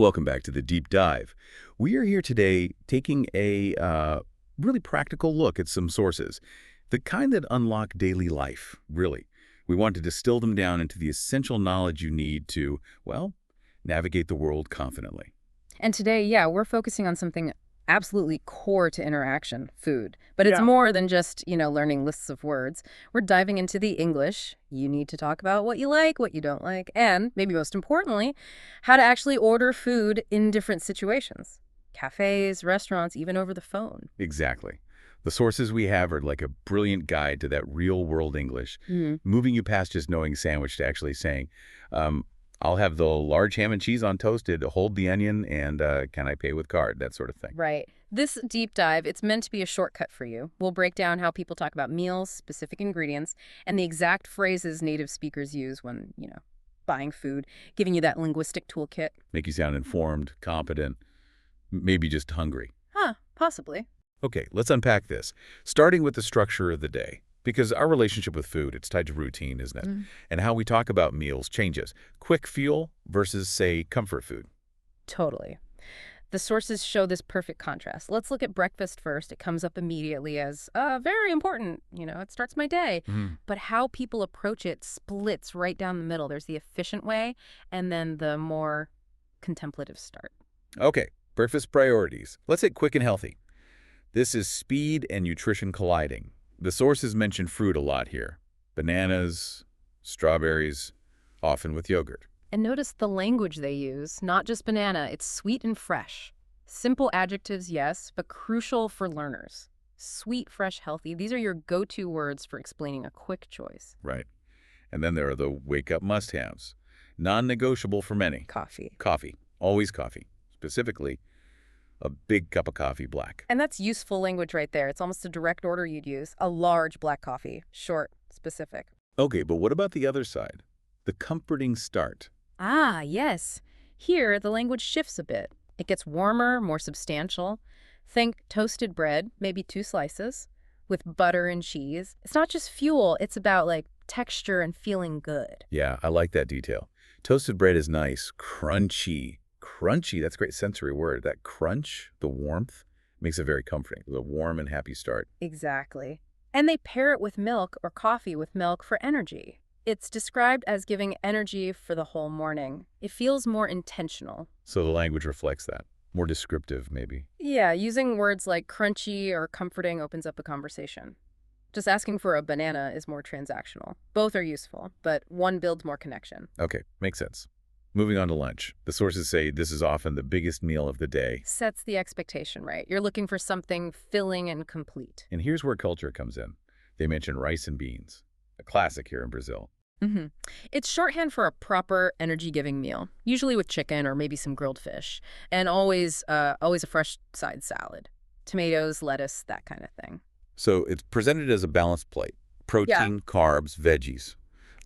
Welcome back to the Deep Dive. We are here today taking a really practical look at some sources, the kind that unlock daily life, really. We want to distill them down into the essential knowledge you need to, well, navigate the world confidently. And today, yeah, we're focusing on something absolutely core to interaction, food. But it's Yeah. more than just, learning lists of words. We're diving into the English. You need to talk about what you like, what you don't like, and maybe most importantly, how to actually order food in different situations. Cafes, restaurants, even over the phone. Exactly. The sources we have are like a brilliant guide to that real-world English, Mhm. moving you past just knowing sandwich to actually saying, I'll have the large ham and cheese on toasted, hold the onion, and can I pay with card, that sort of thing. Right. This deep dive, it's meant to be a shortcut for you. We'll break down how people talk about meals, specific ingredients, and the exact phrases native speakers use when, buying food, giving you that linguistic toolkit. Make you sound informed, competent, maybe just hungry. Huh, possibly. Okay, let's unpack this, starting with the structure of the day. Because our relationship with food, it's tied to routine, isn't it? Mm. And how we talk about meals changes. Quick fuel versus, say, comfort food. Totally. The sources show this perfect contrast. Let's look at breakfast first. It comes up immediately as very important. It starts my day. But how people approach it splits right down the middle. There's the efficient way and then the more contemplative start. Okay, breakfast priorities. Let's hit quick and healthy. This is speed and nutrition colliding. The sources mention fruit a lot here. Bananas, strawberries, often with yogurt. And notice the language they use, not just banana, it's sweet and fresh. Simple adjectives, yes, but crucial for learners. Sweet, fresh, healthy, these are your go-to words for explaining a quick choice. Right. And then there are the wake-up must-haves. Non-negotiable for many. Coffee. Coffee. Always coffee. Specifically, a big cup of coffee black. And that's useful language right there. It's almost a direct order you'd use. A large black coffee. Short, specific. Okay, but what about the other side? The comforting start. Ah, yes. Here, the language shifts a bit. It gets warmer, more substantial. Think toasted bread, maybe 2 slices, with butter and cheese. It's not just fuel. It's about, texture and feeling good. Yeah, I like that detail. Toasted bread is nice. Crunchy. Crunchy, that's a great sensory word. That crunch, the warmth, makes it very comforting. It's a warm and happy start. Exactly. And they pair it with milk or coffee with milk for energy. It's described as giving energy for the whole morning. It feels more intentional. So the language reflects that. More descriptive, maybe. Yeah, using words like crunchy or comforting opens up a conversation. Just asking for a banana is more transactional. Both are useful, but one builds more connection. Okay, makes sense. Moving on to lunch. The sources say this is often the biggest meal of the day. Sets the expectation right. You're looking for something filling and complete. And here's where culture comes in. They mention rice and beans, a classic here in Brazil. Mm-hmm. It's shorthand for a proper energy-giving meal, usually with chicken or maybe some grilled fish, and always a fresh side salad. Tomatoes, lettuce, that kind of thing. So it's presented as a balanced plate. Protein, carbs, veggies.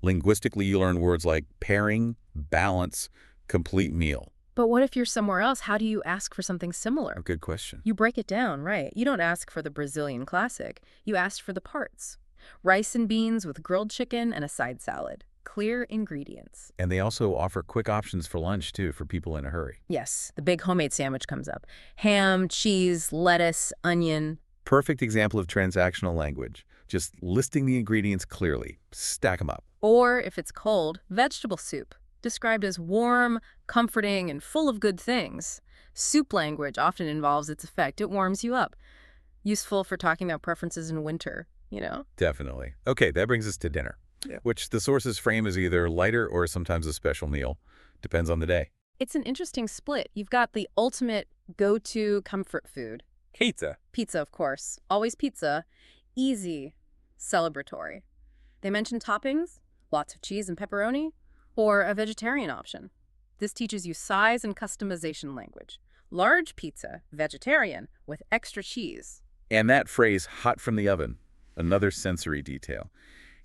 Linguistically, you learn words like pairing, balance, complete meal. But what if you're somewhere else? How do you ask for something similar? A good question. You break it down, right? You don't ask for the Brazilian classic. You ask for the parts. Rice and beans with grilled chicken and a side salad. Clear ingredients. And they also offer quick options for lunch, too, for people in a hurry. Yes, the big homemade sandwich comes up. Ham, cheese, lettuce, onion. Perfect example of transactional language. Just listing the ingredients clearly. Stack them up. Or, if it's cold, vegetable soup. Described as warm, comforting, and full of good things. Soup language often involves its effect. It warms you up. Useful for talking about preferences in winter, Definitely. Okay, that brings us to dinner, which the sources frame as either lighter or sometimes a special meal. Depends on the day. It's an interesting split. You've got the ultimate go-to comfort food. Pizza. Pizza, of course. Always pizza. Easy. Celebratory. They mention toppings, lots of cheese and pepperoni, or a vegetarian option. This teaches you size and customization language. Large pizza, vegetarian, with extra cheese. And that phrase, hot from the oven, another sensory detail,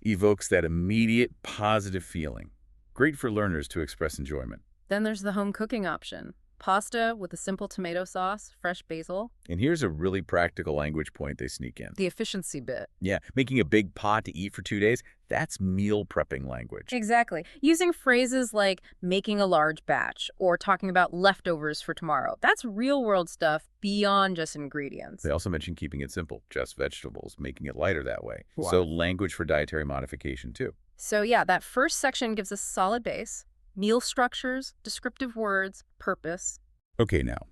evokes that immediate positive feeling. Great for learners to express enjoyment. Then there's the home cooking option. Pasta with a simple tomato sauce, fresh basil. And here's a really practical language point they sneak in. The efficiency bit. Yeah, making a big pot to eat for 2 days, That's meal prepping language. Exactly. Using phrases like making a large batch or talking about leftovers for tomorrow. That's real-world stuff beyond just ingredients. They also mention keeping it simple, just vegetables, making it lighter that way. So Wow. language for dietary modification too. So yeah, that first section gives a solid base. Meal structures, descriptive words, purpose. Okay, now,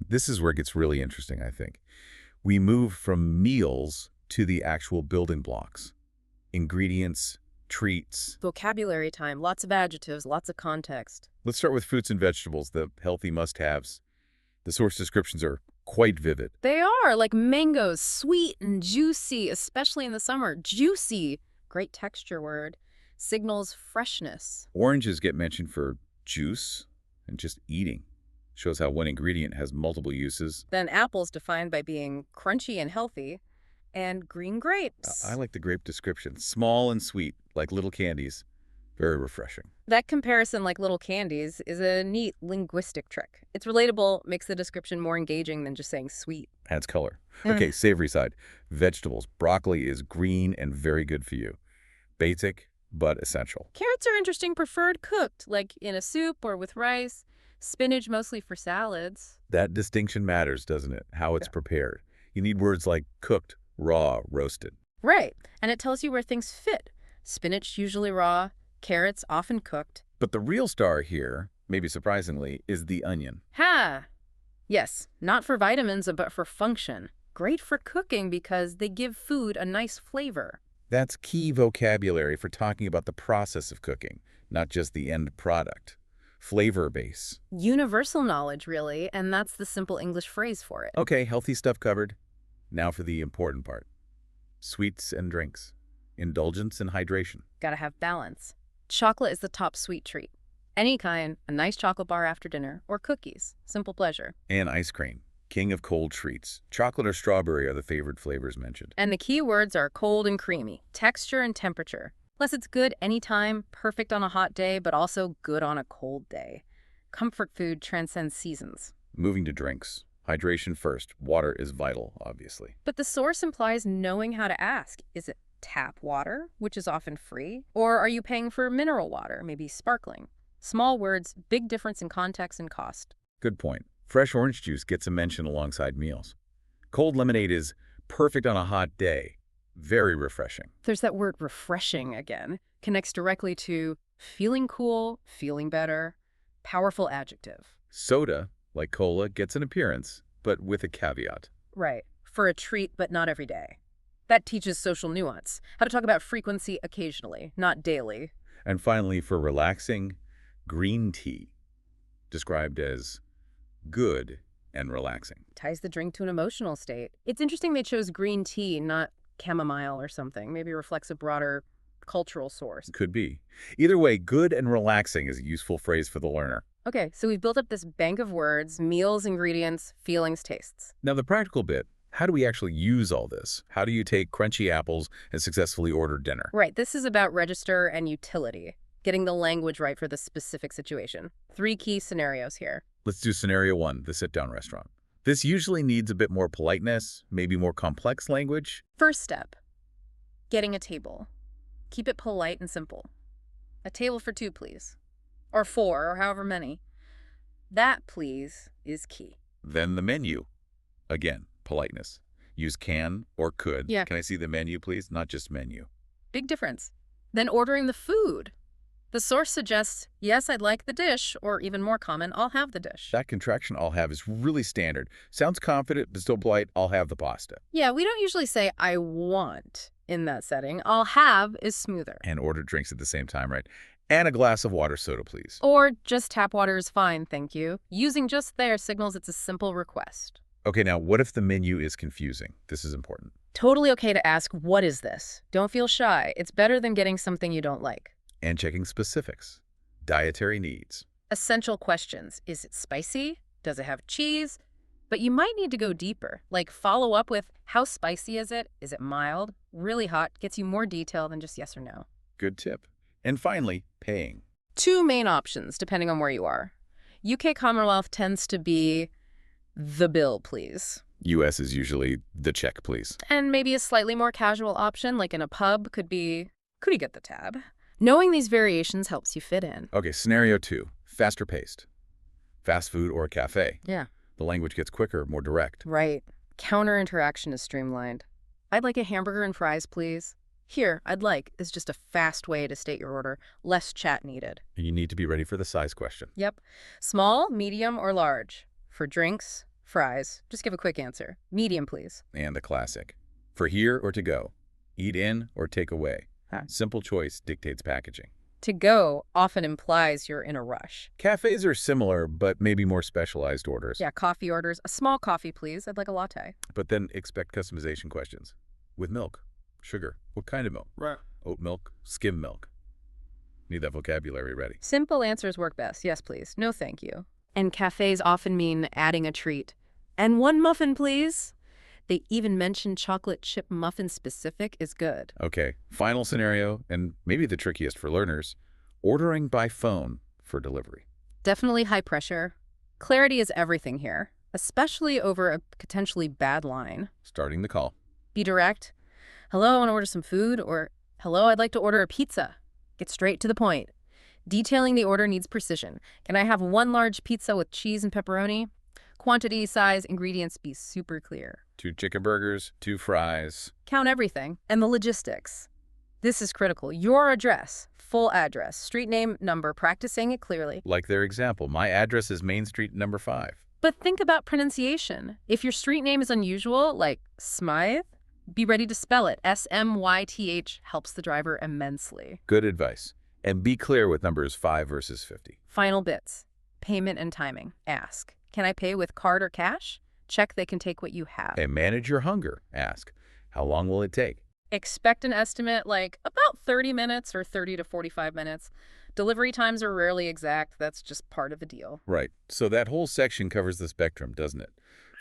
this is where it gets really interesting, I think. We move from meals to the actual building blocks. Ingredients, treats. Vocabulary time, lots of adjectives, lots of context. Let's start with fruits and vegetables, the healthy must-haves. The source descriptions are quite vivid. They are, like mangoes, sweet and juicy, especially in the summer. Juicy, great texture word, signals freshness. Oranges get mentioned for juice and just eating. Shows how one ingredient has multiple uses. Then apples defined by being crunchy and healthy, and green grapes. I like the grape description. Small and sweet, like little candies. Very refreshing. That comparison, like little candies, is a neat linguistic trick. It's relatable, makes the description more engaging than just saying sweet. Adds color. Okay, savory side. Vegetables. Broccoli is green and very good for you. Basic, but essential. Carrots are interesting, preferred cooked, like in a soup or with rice. Spinach mostly for salads. That distinction matters, doesn't it? How it's prepared. You need words like cooked, raw, roasted. Right, and it tells you where things fit. Spinach usually raw, carrots often cooked. But the real star here, maybe surprisingly, is the onion. Ha! Yes, not for vitamins, but for function. Great for cooking because they give food a nice flavor. That's key vocabulary for talking about the process of cooking, not just the end product. Flavor base. Universal knowledge, really, and that's the simple English phrase for it. Okay, healthy stuff covered. Now for the important part. Sweets and drinks. Indulgence and hydration. Gotta have balance. Chocolate is the top sweet treat. Any kind, a nice chocolate bar after dinner, or cookies. Simple pleasure. And ice cream. King of cold treats. Chocolate or strawberry are the favorite flavors mentioned. And the key words are cold and creamy, texture and temperature. Plus, it's good anytime, perfect on a hot day, but also good on a cold day. Comfort food transcends seasons. Moving to drinks. Hydration first. Water is vital, obviously. But the source implies knowing how to ask. Is it tap water, which is often free? Or are you paying for mineral water, maybe sparkling? Small words, big difference in context and cost. Good point. Fresh orange juice gets a mention alongside meals. Cold lemonade is perfect on a hot day. Very refreshing. There's that word refreshing again. Connects directly to feeling cool, feeling better. Powerful adjective. Soda, like cola, gets an appearance, but with a caveat. Right. For a treat, but not every day. That teaches social nuance. How to talk about frequency occasionally, not daily. And finally, for relaxing, green tea, described as good and relaxing. Ties the drink to an emotional state. It's interesting they chose green tea, not chamomile or something. Maybe reflects a broader cultural source. Could be. Either way, good and relaxing is a useful phrase for the learner. Okay, so we've built up this bank of words, meals, ingredients, feelings, tastes. Now the practical bit, how do we actually use all this? How do you take crunchy apples and successfully order dinner? Right, this is about register and utility. Getting the language right for the specific situation. 3 key scenarios here. Let's do scenario 1, the sit-down restaurant. This usually needs a bit more politeness, maybe more complex language. First step, getting a table. Keep it polite and simple. A table for 2, please. Or 4, or however many. That, please, is key. Then the menu. Again, politeness. Use can or could. Yeah. Can I see the menu, please? Not just menu. Big difference. Then ordering the food. The source suggests, yes, I'd like the dish, or even more common, I'll have the dish. That contraction, I'll have, is really standard. Sounds confident, but still polite, I'll have the pasta. Yeah, we don't usually say, I want in that setting. I'll have is smoother. And order drinks at the same time, right? And a glass of water soda, please. Or just tap water is fine, thank you. Using just there signals it's a simple request. Okay, now what if the menu is confusing? This is important. Totally okay to ask, what is this? Don't feel shy. It's better than getting something you don't like. And checking specifics. Dietary needs. Essential questions. Is it spicy? Does it have cheese? But you might need to go deeper, like follow up with, how spicy is it? Is it mild? Really hot? Gets you more detail than just yes or no. Good tip. And finally, paying. 2 main options, depending on where you are. UK Commonwealth tends to be the bill, please. US is usually the check, please. And maybe a slightly more casual option, like in a pub, could be Could he get the tab? Knowing these variations helps you fit in. Okay, scenario 2, faster paced. Fast food or a cafe. Yeah. The language gets quicker, more direct. Right. Counter interaction is streamlined. I'd like a hamburger and fries, please. Here, I'd like is just a fast way to state your order. Less chat needed. And you need to be ready for the size question. Yep. Small, medium, or large? For drinks, fries, just give a quick answer. Medium, please. And the classic. For here or to go. Eat in or take away. Huh. Simple choice dictates packaging. To go often implies you're in a rush. Cafes are similar, but maybe more specialized orders. Yeah, coffee orders. A small coffee, please. I'd like a latte. But then expect customization questions. With milk. Sugar. What kind of milk? Right. Oat milk. Skim milk. Need that vocabulary ready. Simple answers work best. Yes, please. No, thank you. And cafes often mean adding a treat. And one muffin, please. They even mention chocolate chip muffin specific is good. Okay, final scenario, and maybe the trickiest for learners. Ordering by phone for delivery. Definitely high pressure. Clarity is everything here, especially over a potentially bad line. Starting the call. Be direct. Hello, I want to order some food, or hello, I'd like to order a pizza. Get straight to the point. Detailing the order needs precision. Can I have one large pizza with cheese and pepperoni? Quantity, size, ingredients be super clear. 2 chicken burgers, 2 fries. Count everything and the logistics. This is critical. Your address, full address, street name, number, practice saying it clearly. Like their example, my address is Main Street number 5. But think about pronunciation. If your street name is unusual, like Smythe, be ready to spell it. S-M-Y-T-H helps the driver immensely. Good advice. And be clear with numbers 5 versus 50. Final bits. Payment and timing. Ask. Can I pay with card or cash? Check they can take what you have. Okay, manage your hunger. Ask, how long will it take? Expect an estimate like about 30 minutes or 30 to 45 minutes. Delivery times are rarely exact. That's just part of the deal. Right. So that whole section covers the spectrum, doesn't it?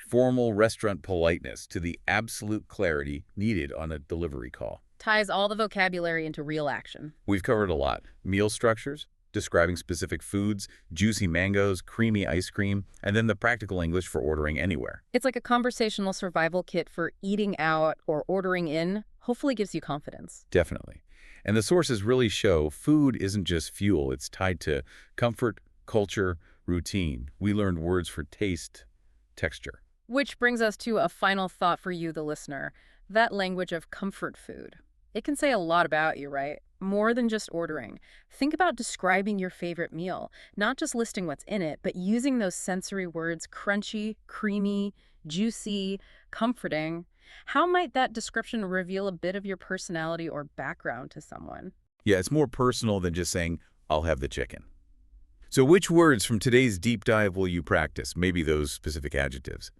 Formal restaurant politeness to the absolute clarity needed on a delivery call. Ties all the vocabulary into real action. We've covered a lot. Meal structures, describing specific foods, juicy mangoes, creamy ice cream, and then the practical English for ordering anywhere. It's like a conversational survival kit for eating out or ordering in. Hopefully gives you confidence. Definitely. And the sources really show food isn't just fuel. It's tied to comfort, culture, routine. We learned words for taste, texture. Which brings us to a final thought for you, the listener. That language of comfort food. It can say a lot about you, right? More than just ordering. Think about describing your favorite meal, not just listing what's in it, but using those sensory words crunchy, creamy, juicy, comforting. How might that description reveal a bit of your personality or background to someone? Yeah, it's more personal than just saying, I'll have the chicken. So which words from today's deep dive will you practice? Maybe those specific adjectives.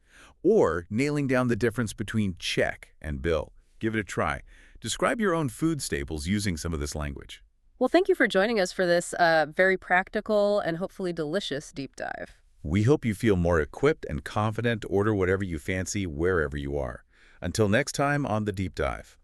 Or nailing down the difference between check and bill. Give it a try. Describe your own food staples using some of this language. Well, thank you for joining us for this very practical and hopefully delicious deep dive. We hope you feel more equipped and confident to order whatever you fancy wherever you are. Until next time on The Deep Dive.